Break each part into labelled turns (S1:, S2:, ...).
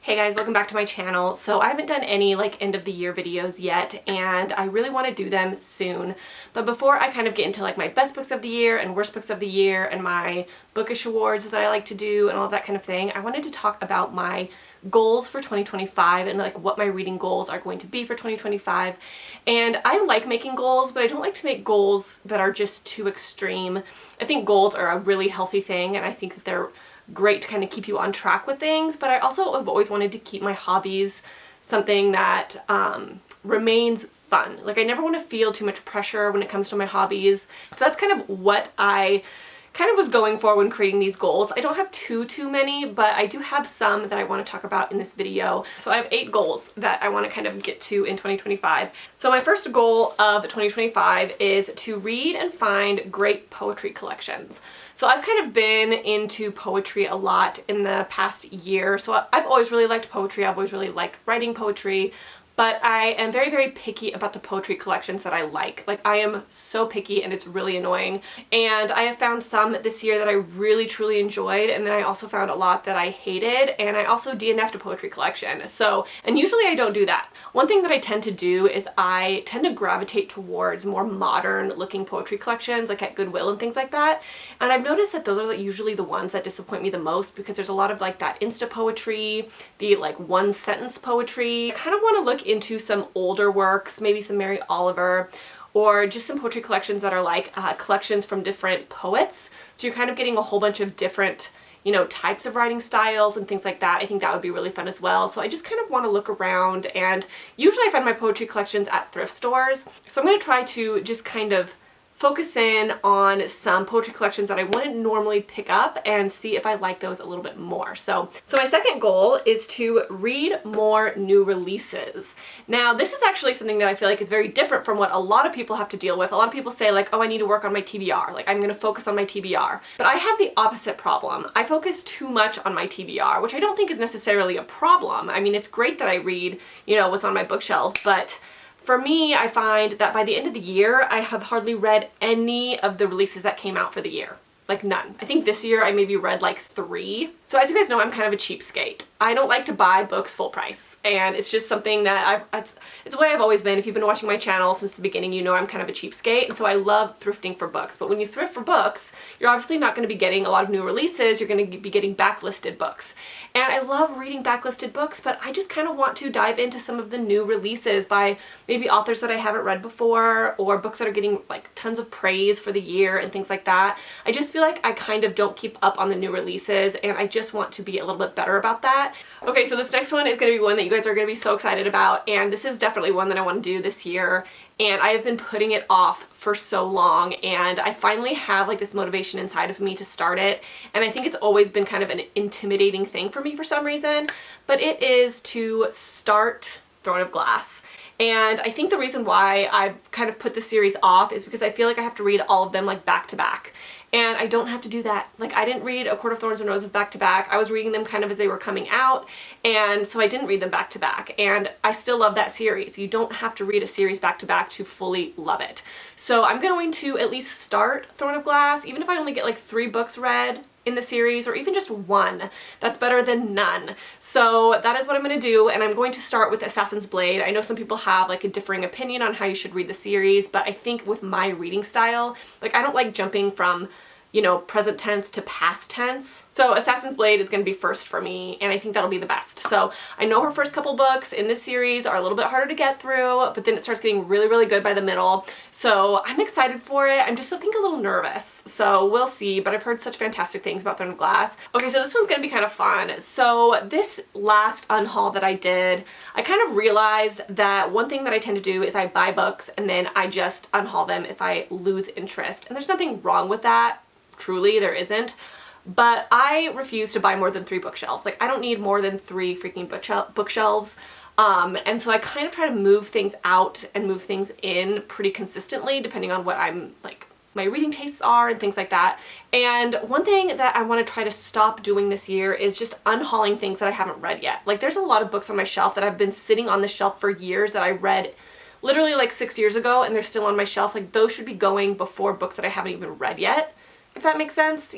S1: Hey guys, welcome back to my channel. So I haven't done any end of the year videos yet, and I really want to do them soon. But before I kind of get into my best books of the year and worst books of the year and my bookish awards that I like to do and all that kind of thing, I wanted to talk about my goals for 2025 and what my reading goals are going to be for 2025. And I like making goals, but I don't like to make goals that are just too extreme. I think goals are a really healthy thing, and I think that they're great to kind of keep you on track with things, but I also have always wanted to keep my hobbies something that remains fun. I never want to feel too much pressure when it comes to my hobbies. So that's kind of what I was going for when creating these goals. I don't have too many, but I do have some that I want to talk about in this video. So I have 8 goals that I want to kind of get to in 2025. So my first goal of 2025 is to read and find great poetry collections. So I've kind of been into poetry a lot in the past year. So I've always really liked poetry. I've always really liked writing poetry. But I am very picky about the poetry collections that I like. I am so picky, and it's really annoying. And I have found some this year that I really truly enjoyed, and then I also found a lot that I hated, and I also DNF'd a poetry collection. And usually I don't do that. One thing that I tend to do is I tend to gravitate towards more modern looking poetry collections, at Goodwill and things like that. And I've noticed that those are usually the ones that disappoint me the most, because there's a lot of that Insta poetry, the one sentence poetry. I kind of want to look into some older works, maybe some Mary Oliver, or just some poetry collections that are collections from different poets. So you're kind of getting a whole bunch of different, types of writing styles and things like that. I think that would be really fun as well. So I just kind of want to look around, and usually I find my poetry collections at thrift stores. So I'm going to try to just kind of focus in on some poetry collections that I wouldn't normally pick up and see if I like those a little bit more. So my second goal is to read more new releases. Now, this is actually something that I feel is very different from what a lot of people have to deal with. A lot of people say oh, I need to work on my TBR. I'm going to focus on my TBR. But I have the opposite problem. I focus too much on my TBR, which I don't think is necessarily a problem. I mean, it's great that I read, what's on my bookshelves, but for me, I find that by the end of the year, I have hardly read any of the releases that came out for the year. None. I think this year I maybe read 3. So as you guys know, I'm kind of a cheapskate. I don't like to buy books full price, and it's just something that it's the way I've always been. If you've been watching my channel since the beginning, you know I'm kind of a cheapskate, and so I love thrifting for books. But when you thrift for books, you're obviously not going to be getting a lot of new releases. You're going to be getting backlisted books. And I love reading backlisted books, but I just kind of want to dive into some of the new releases by maybe authors that I haven't read before, or books that are getting tons of praise for the year and things like that. I just feel I kind of don't keep up on the new releases, and I just want to be a little bit better about that. Okay, so this next one is going to be one that you guys are going to be so excited about, and this is definitely one that I want to do this year, and I have been putting it off for so long, and I finally have this motivation inside of me to start it. And I think it's always been kind of an intimidating thing for me for some reason, but it is to start Throne of Glass. And I think the reason why I've kind of put this series off is because I feel I have to read all of them back to back. And I don't have to do that. I didn't read A Court of Thorns and Roses back to back. I was reading them kind of as they were coming out, and so I didn't read them back to back. And I still love that series. You don't have to read a series back to back to fully love it. So I'm going to at least start Throne of Glass, even if I only get 3 books read in the series, or even just 1. That's better than none. So that is what I'm going to do, and I'm going to start with Assassin's Blade. I know some people have a differing opinion on how you should read the series, but I think with my reading style, I don't like jumping from present tense to past tense. So Assassin's Blade is going to be first for me, and I think that'll be the best. So I know her first couple books in this series are a little bit harder to get through, but then it starts getting really good by the middle. So I'm excited for it. I'm just, I think, a little nervous. So we'll see, but I've heard such fantastic things about Throne of Glass. Okay, so this one's going to be kind of fun. So this last unhaul that I did, I kind of realized that one thing that I tend to do is I buy books and then I just unhaul them if I lose interest. And there's nothing wrong with that. Truly, there isn't. But I refuse to buy more than 3 bookshelves. I don't need more than 3 freaking bookshelves. And so I kind of try to move things out and move things in pretty consistently, depending on what my reading tastes are and things like that. And one thing that I want to try to stop doing this year is just unhauling things that I haven't read yet. There's a lot of books on my shelf that have been sitting on the shelf for years that I read literally 6 years ago, and they're still on my shelf. Those should be going before books that I haven't even read yet, if that makes sense,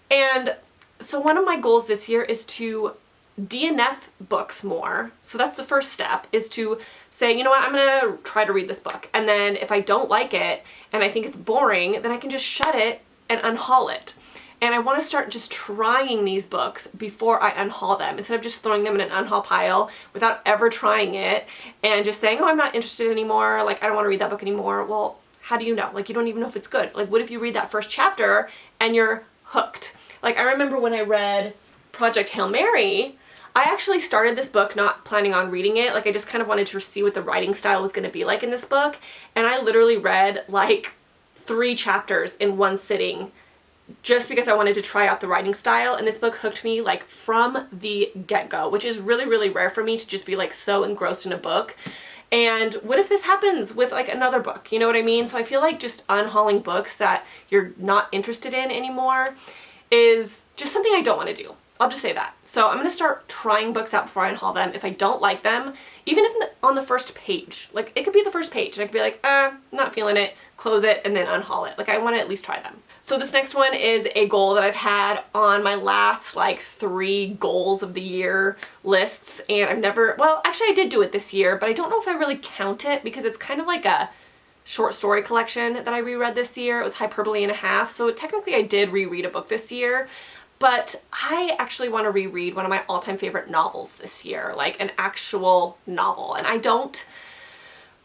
S1: And so one of my goals this year is to DNF books more. So that's the first step, is to say, you know what, I'm gonna try to read this book. And then if I don't like it and I think it's boring, then I can just shut it and unhaul it. And I want to start just trying these books before I unhaul them, instead of just throwing them in an unhaul pile without ever trying it and just saying, oh, I'm not interested anymore, like I don't want to read that book anymore. Well, how do you know? Like, you don't even know if it's good. Like, what if you read that first chapter and you're hooked? Like, I remember when I read Project Hail Mary, I actually started this book not planning on reading it. Like, I just kind of wanted to see what the writing style was going to be like in this book. And I literally read like 3 chapters in one sitting just because I wanted to try out the writing style. And this book hooked me like from the get-go, which is really, really rare for me to just be like so engrossed in a book. And what if this happens with like another book? You know what I mean? So I feel like just unhauling books that you're not interested in anymore is just something I don't want to do. I'll just say that. So I'm going to start trying books out before I unhaul them. If I don't like them, even if on the first page, like it could be the first page and I could be like, not feeling it, close it, and then unhaul it. Like, I want to at least try them. So this next one is a goal that I've had on my last like 3 goals of the year lists. And I've never, well, actually I did do it this year, but I don't know if I really count it because it's kind of like a short story collection that I reread this year. It was Hyperbole and a Half. So technically I did reread a book this year. But I actually want to reread one of my all-time favorite novels this year, like an actual novel. And I don't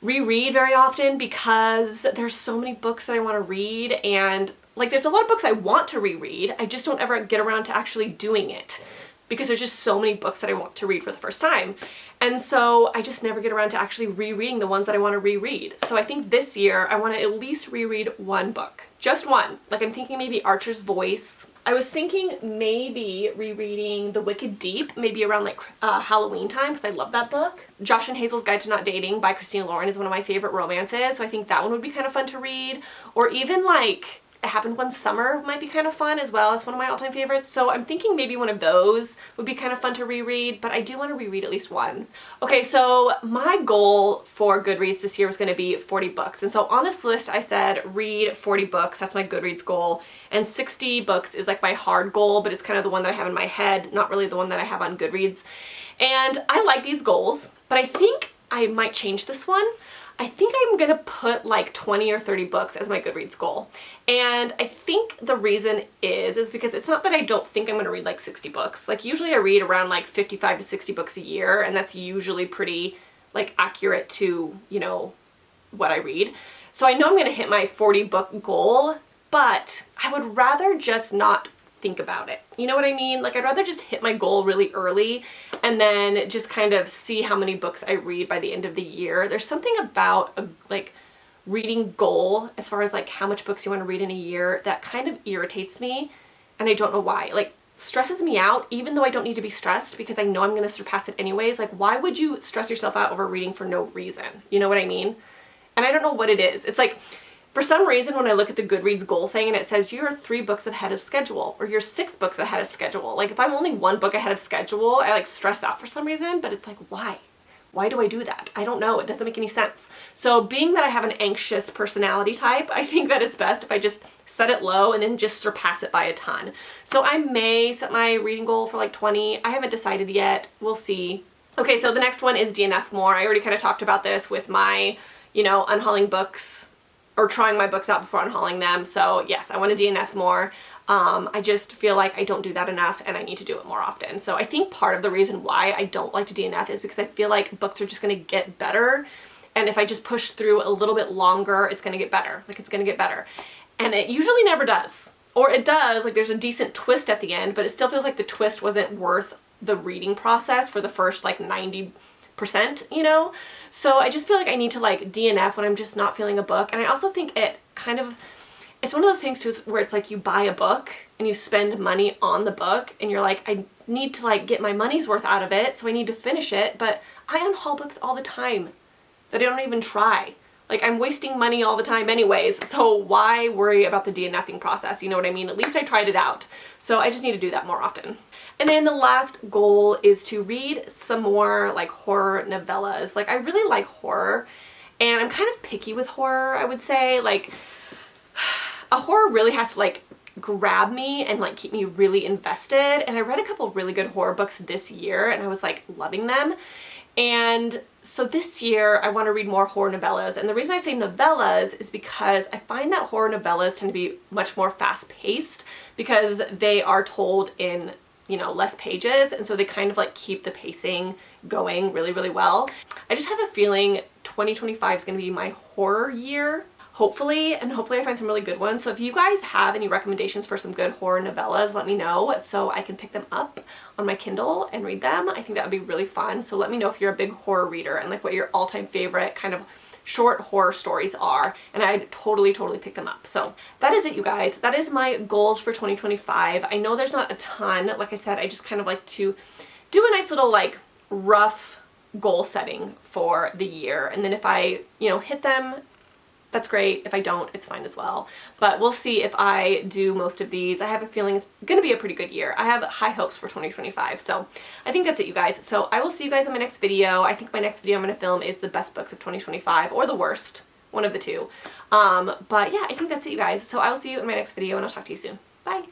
S1: reread very often because there's so many books that I want to read, and like there's a lot of books I want to reread. I just don't ever get around to actually doing it because there's just so many books that I want to read for the first time. And so I just never get around to actually rereading the ones that I want to reread. So I think this year I want to at least reread one book. Just one. Like, I'm thinking maybe Archer's Voice. I was thinking maybe rereading The Wicked Deep, maybe around like Halloween time, because I love that book. Josh and Hazel's Guide to Not Dating by Christina Lauren is one of my favorite romances, so I think that one would be kind of fun to read. Or even like It Happened One Summer might be kind of fun as well. It's one of my all-time favorites. So I'm thinking maybe one of those would be kind of fun to reread, but I do want to reread at least one. Okay, so my goal for Goodreads this year was going to be 40 books. And so on this list I said read 40 books. That's my Goodreads goal. And 60 books is like my hard goal, but it's kind of the one that I have in my head, not really the one that I have on Goodreads. And I like these goals, but I think I might change this one. I think I'm gonna put like 20 or 30 books as my Goodreads goal. And I think the reason is because it's not that I don't think I'm gonna read like 60 books. Like, usually I read around like 55 to 60 books a year, and that's usually pretty like accurate to, you know, what I read. So I know I'm gonna hit my 40 book goal, but I would rather just not think about it. You know what I mean? Like, I'd rather just hit my goal really early and then just kind of see how many books I read by the end of the year. There's something about a like reading goal, as far as like how much books you want to read in a year, that kind of irritates me, and I don't know why. Like, stresses me out, even though I don't need to be stressed because I know I'm going to surpass it anyways. Like, why would you stress yourself out over reading for no reason? You know what I mean? And I don't know what it is. It's like, for some reason, when I look at the Goodreads goal thing and it says you're 3 books ahead of schedule or you're 6 books ahead of schedule, like if I'm only 1 book ahead of schedule, I like stress out for some reason, but it's like, why? Why do I do that? I don't know. It doesn't make any sense. So being that I have an anxious personality type, I think that it's best if I just set it low and then just surpass it by a ton. So I may set my reading goal for like 20. I haven't decided yet. We'll see. Okay, so the next one is DNF More. I already kind of talked about this with my, you know, unhauling books or trying my books out before unhauling them. So yes, I want to DNF more. I just feel like I don't do that enough and I need to do it more often. So I think part of the reason why I don't like to DNF is because I feel like books are just going to get better. And if I just push through a little bit longer, it's going to get better. Like, it's going to get better. And it usually never does. Or it does, like there's a decent twist at the end, but it still feels like the twist wasn't worth the reading process for the first like 90%, you know? So I just feel like I need to like DNF when I'm just not feeling a book. And I also think it kind of, it's one of those things too where it's like you buy a book and you spend money on the book and you're like, I need to like get my money's worth out of it, so I need to finish it. But I unhaul books all the time that I don't even try. Like, I'm wasting money all the time anyways, so why worry about the DNFing process? You know what I mean? At least I tried it out. So I just need to do that more often. And then the last goal is to read some more like horror novellas. Like, I really like horror, and I'm kind of picky with horror, I would say. Like, a horror really has to like grab me and like keep me really invested. And I read a couple really good horror books this year and I was like loving them. And so this year I want to read more horror novellas, and the reason I say novellas is because I find that horror novellas tend to be much more fast-paced because they are told in, you know, less pages, and so they kind of like keep the pacing going really, really well. I just have a feeling 2025 is going to be my horror year. Hopefully, and hopefully I find some really good ones. So if you guys have any recommendations for some good horror novellas, let me know so I can pick them up on my Kindle and read them. I think that would be really fun. So let me know if you're a big horror reader and like what your all-time favorite kind of short horror stories are, and I'd totally pick them up. So that is it, you guys. That is my goals for 2025. I know there's not a ton. Like I said, I just kind of like to do a nice little like rough goal setting for the year, and then if I, you know, hit them, that's great. If I don't, it's fine as well. But we'll see if I do most of these. I have a feeling it's going to be a pretty good year. I have high hopes for 2025. So I think that's it, you guys. So I will see you guys in my next video. I think my next video I'm going to film is the best books of 2025 or the worst, one of the two. But yeah, I think that's it, you guys. So I will see you in my next video and I'll talk to you soon. Bye.